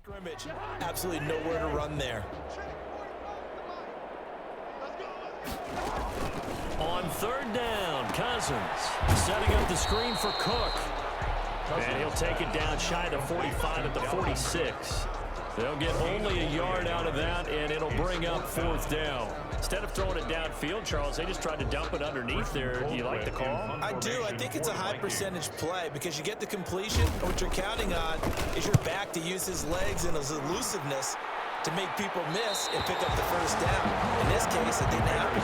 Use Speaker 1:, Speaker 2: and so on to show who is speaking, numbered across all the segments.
Speaker 1: Scrimmage, absolutely nowhere to run there.
Speaker 2: On third down, Cousins setting up the screen for Cook. And he'll take it down shy of the 45 at the 46. They'll get only a yard out of that, and it'll bring up fourth down. Instead of throwing it downfield, Charles, they just tried to dump it underneath there. Do you like the call?
Speaker 1: I do. I think it's a high percentage play because you get the completion. What you're counting on is your back to use his legs and his elusiveness to make people miss and pick up the first down. In this case, it didn't happen.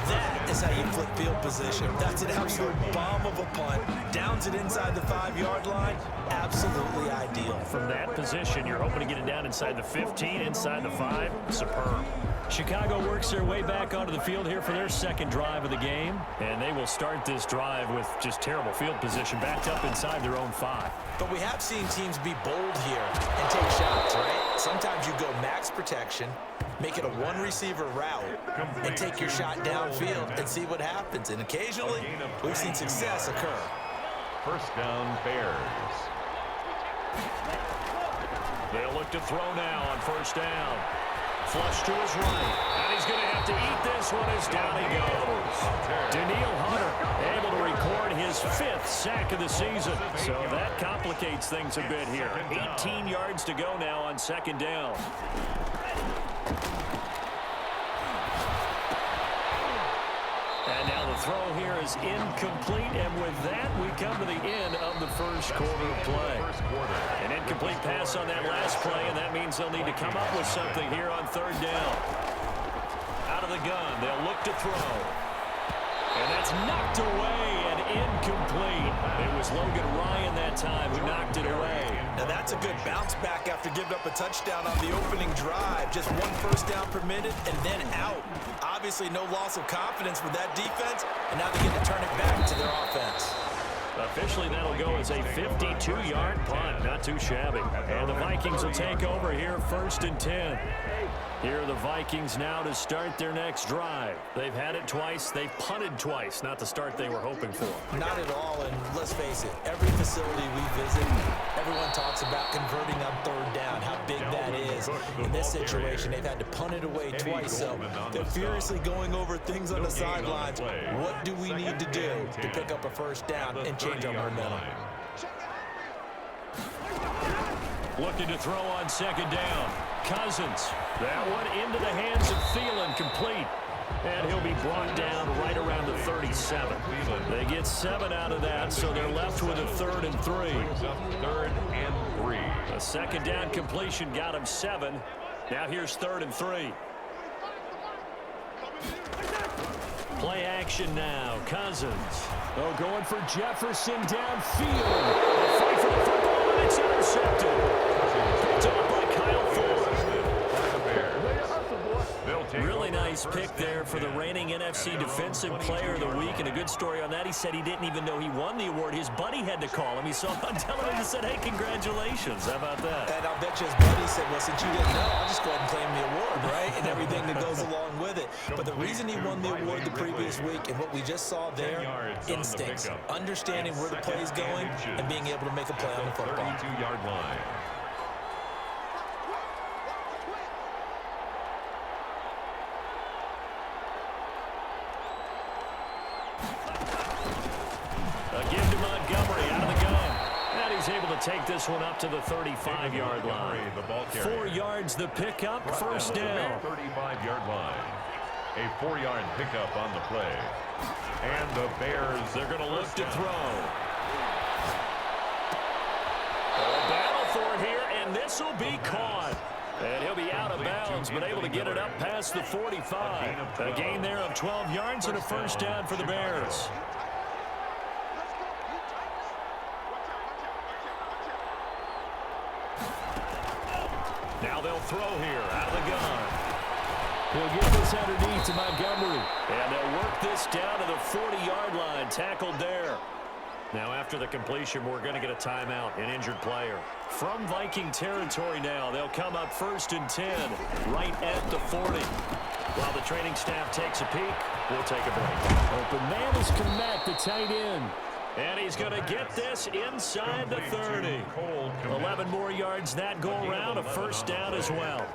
Speaker 1: That is how you flip field position. That's an absolute bomb of a punt. Downs it inside the 5-yard line. Absolutely ideal.
Speaker 2: From that position, you're hoping to get it down inside the 15, inside the 5. Superb. Chicago works their way back onto the field here for their second drive of the game. And they will start this drive with just terrible field position, backed up inside their own 5.
Speaker 1: But we have seen teams be bold here and take shots, right? Sometimes you go max protection, make it a one-receiver route, and take your shot downfield and see what happens. And occasionally, we've seen success occur.
Speaker 3: First down, Bears.
Speaker 2: They'll look to throw now on first down. Flush to his right. And he's going to have to eat this one as down he goes. Danielle Hunter able to record his 5th sack of the season. So that complicates things a bit here. 18 yards to go now on second down. And now the throw here is incomplete, and with that, we come to the end of the first quarter of play. An incomplete pass on that last play, and that means they'll need to come up with something here on third down. Out of the gun, they'll look to throw. And that's knocked away and incomplete. It was Logan Ryan that time who knocked it away.
Speaker 1: Now that's a good bounce back after giving up a touchdown on the opening drive. Just 1 first down per minute and then out. Obviously no loss of confidence with that defense, and now they get to turn it back to their offense.
Speaker 2: Officially, that'll go as a 52-yard punt. Not too shabby. And the Vikings will take over here, 1st and 10. Here are the Vikings now to start their next drive. They've had it twice. They've punted twice. Not the start they were hoping for.
Speaker 1: Not at all, and let's face it, every facility we visit, everyone talks about converting on third down, how big that is. In this situation, they've had to punt it away twice, so they're furiously going over things on the sidelines. What do we need to do to pick up a first down and change our momentum?
Speaker 2: Looking to throw on second down. Cousins. That one into the hands of Thielen, complete. And he'll be brought down right around the 37. They get 7 out of that, so they're left with a 3rd and 3.
Speaker 3: 3rd and 3.
Speaker 2: A second down completion got him 7. Now here's 3rd and 3. Play action now. Cousins. Oh, going for Jefferson downfield. A fight for the football, and it's intercepted. Picked up by Kyle Ford. Really nice pick there for the reigning NFC Defensive Player of the Week, and a good story on that. He said he didn't even know he won the award. His buddy had to call him. He saw him on television and said, hey, congratulations. How about that?
Speaker 1: And I'll bet you his buddy said, well, since you didn't know, I'll just go ahead and claim the award, right? And everything that goes along with it. But the reason he won the award the previous week and what we just saw there, instincts, understanding where the play is going and being able to make a play on the football.
Speaker 3: 32-yard line.
Speaker 2: Give to Montgomery out of the gun. And he's able to take this one up to the 35-yard line. 4 yards the pickup, first down.
Speaker 3: 35-yard line. A 4-yard pickup on the play. And the Bears,
Speaker 2: they're going to look to throw. A battle for it here, and this will be caught. And he'll be out of bounds, but able to get it up past the 45. A gain there of 12 yards and a first down for the Bears. Now they'll throw here out of the gun. He'll get this underneath to Montgomery. And they'll work this down to the 40-yard line. Tackled there. Now after the completion, we're going to get a timeout, an injured player. From Viking territory now, they'll come up 1st and 10, right at the 40. While the training staff takes a peek, we'll take a break. Open man is Kmet, the tight end. And he's going to get this inside the 30. 11 more yards that go around, a first down as well.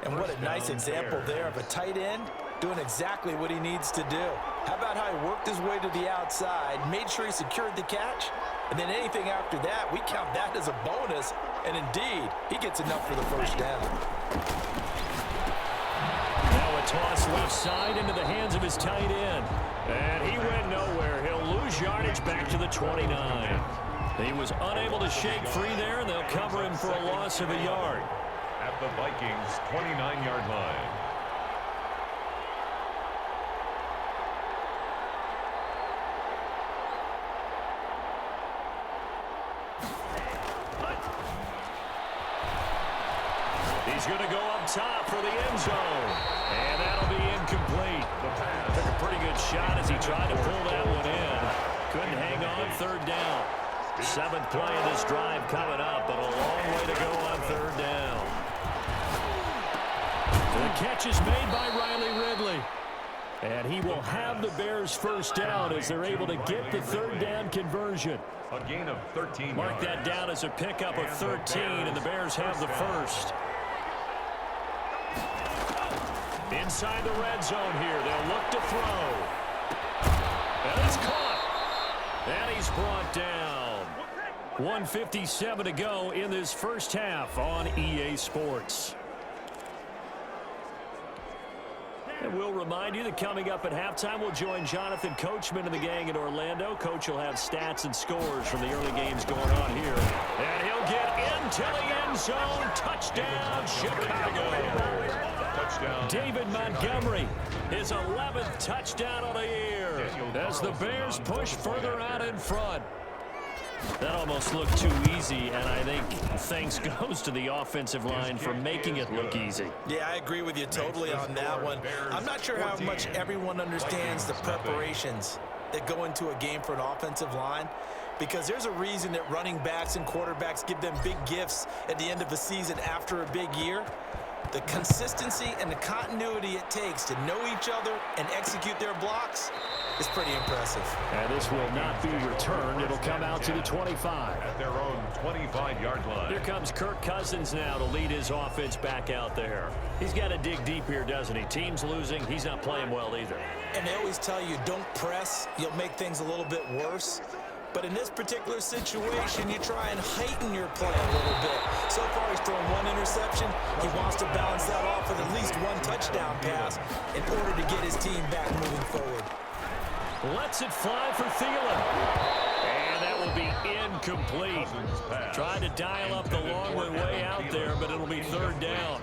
Speaker 1: And what a nice example there of a tight end doing exactly what he needs to do. How about how he worked his way to the outside, made sure he secured the catch, and then anything after that, we count that as a bonus. And indeed, he gets enough for the first down.
Speaker 2: Now a toss left side into the hands of his tight end. And he went nowhere. He'll lose yardage back to the 29. He was unable to shake free there, and they'll cover him for a loss of a yard.
Speaker 3: At the Vikings' 29-yard line.
Speaker 2: He's going to go up top for the end zone. And that'll be incomplete. Took a pretty good shot as he tried to pull that one in. Couldn't hang on, third down. 7th play of this drive coming up, but a long way to go on third down. The catch is made by Riley Ridley. And he will have the Bears first down as they're able to get the third down conversion.
Speaker 3: A gain of 13
Speaker 2: Mark
Speaker 3: yards.
Speaker 2: that down as a pickup of 13, and the Bears have the first. Inside the red zone here, they'll look to throw. And it's caught. And he's brought down. 1:57 to go in this first half on EA Sports. And we'll remind you that coming up at halftime, we'll join Jonathan Coachman and the gang in Orlando. Coach will have stats and scores from the early games going on here. And he'll get into the end zone. Touchdown, Chicago.
Speaker 3: Touchdown.
Speaker 2: David Montgomery, his 11th touchdown of the year. As the Bears push further out in front. That almost looked too easy, and I think thanks goes to the offensive line for making it look easy.
Speaker 1: Yeah, I agree with you totally on that one. I'm not sure how much everyone understands the preparations that go into a game for an offensive line, because there's a reason that running backs and quarterbacks give them big gifts at the end of the season after a big year. The consistency and the continuity it takes to know each other and execute their blocks is pretty impressive.
Speaker 2: And this will not be returned. It'll come out to the 25.
Speaker 3: At their own 25-yard line.
Speaker 2: Here comes Kirk Cousins now to lead his offense back out there. He's got to dig deep here, doesn't he? Team's losing. He's not playing well either.
Speaker 1: And they always tell you, don't press. You'll make things a little bit worse. But in this particular situation, you try and heighten your play a little bit. So far, he's thrown one interception. He wants to balance that off with at least one touchdown pass in order to get his team back moving forward.
Speaker 2: Lets it fly for Thielen. And that will be incomplete. Tried to dial up the long way out there, but it'll be third down.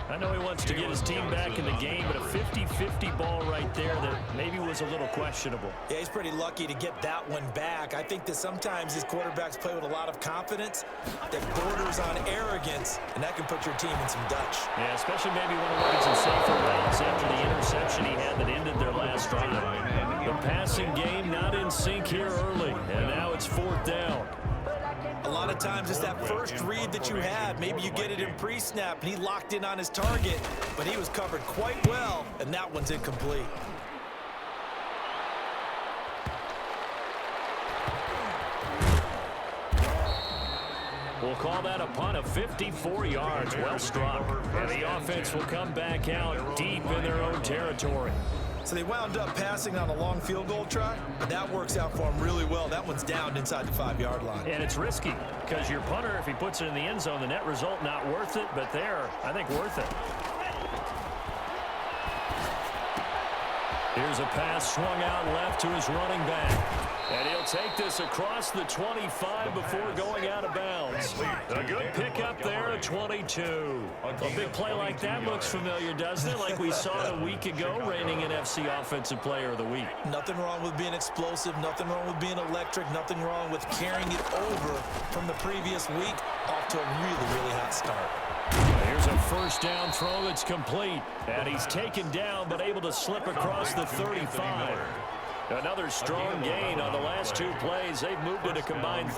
Speaker 2: I know he wants to get his team back in the game, but a 50-50 ball right there that maybe was a little questionable.
Speaker 1: Yeah, he's pretty lucky to get that one back. I think that sometimes these quarterbacks play with a lot of confidence that borders on arrogance, and that can put your team in some Dutch.
Speaker 2: Yeah, especially maybe when it works in safer routes after the interception he had that ended their last drive. The passing game not in sync here early, and now it's fourth down.
Speaker 1: A lot of times it's that first read that you have. Maybe you get it in pre-snap, and he locked in on his target, but he was covered quite well, and that one's incomplete.
Speaker 2: We'll call that a punt of 54 yards. Well struck. And the offense will come back out deep in their own territory.
Speaker 1: So they wound up passing on a long field goal try, but that works out for them really well. That one's down inside the 5-yard line.
Speaker 2: And it's risky because your punter, if he puts it in the end zone, the net result not worth it, but there, I think worth it. Here's a pass swung out left to his running back. And he'll take this across the 25 before going out of bounds. A good pickup there at 22. A big play like that looks familiar, doesn't it? Like we saw a week ago, reigning NFC Offensive Player of the Week.
Speaker 1: Nothing wrong with being explosive. Nothing wrong with being electric. Nothing wrong with carrying it over from the previous week off to a really, really hot start.
Speaker 2: Here's a first down throw that's complete. And he's taken down but able to slip across the 35. Another strong gain on the last two plays. They've moved it a combined